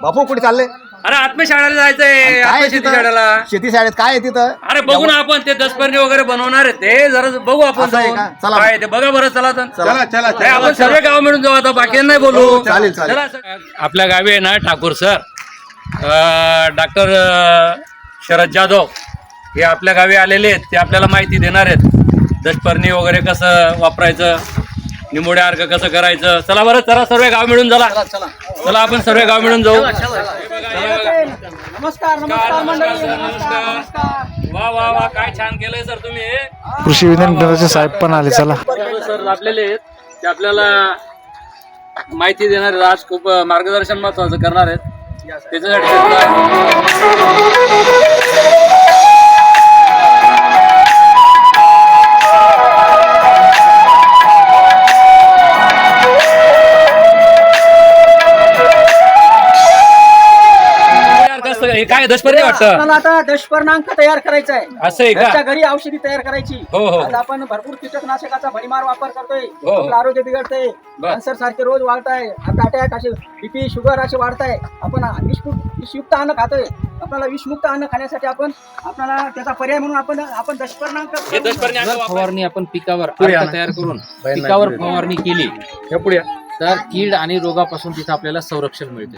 बापू कुठे चालले? अरे आत्मशाळेला जायचंय. काय आहे शेती शाळेला. शेती शाळेत काय आहे तिथं? अरे बघू ना आपण ते दशपर्णी वगैरे बनवणार आहे ते जरा बघू आपण असं आहे जाऊन. का? चला. काय ते बघा बरं. चला तर. चला चला नाही, आपण सर्व गाव मिळून जाऊ आता बाकी नाही बोलू. चालेल चालेल. चला. आपल्या गावी आहे ना ठाकूर सर डॉक्टर शरद जाधव हे आपल्या गावी आलेले आहेत. ते आपल्याला माहिती देणार आहेत दशपर्णी वगैरे कसं वापरायचं, निंबोड्या अर्घ कसं करायचं. चला बरं चला सर्व गाव मिळून चला. चला आपण सर्व गाव मिळून जाऊ. नमस्कार नमस्कार. वा वा वा काय छान केलंय सर तुम्ही. कृषी विज्ञान केंद्राचे साहेब पण आले. चला सर आपलेले आहेत ते आपल्याला माहिती देणार आहेत. आज खूप मार्गदर्शन महत्वाचं करणार आहेत. त्याच्यासाठी हे काय दशपर्णी वाटतं. आपल्याला आता दशपर्णांक तयार करायचा आहे. असं आहे का? घरच्या घरी औषधी तयार करायची. हो, हो. आज आपण भरपूर कीटकनाशकाचा भडीमार वापर करतोय. हो. आपलं आरोग्य बिघडतंय. बर. कॅन्सर सारखे रोज वाढताय. हार्ट अटॅक असे बीपी शुगर असे वाढताय. आपण विषयुक्त अन्न खातोय. आपल्याला विषमुक्त अन्न खाण्यासाठी आपल्याला त्याचा पर्याय म्हणून आपण दशपर्णांक हे दशपर्णी जर असं फवारणी आपण पिकावर अर्क तयार करून पिकावर फवारणी केली हे पुढे तर कीड आणि रोगापासून तिथं आपल्याला संरक्षण मिळते.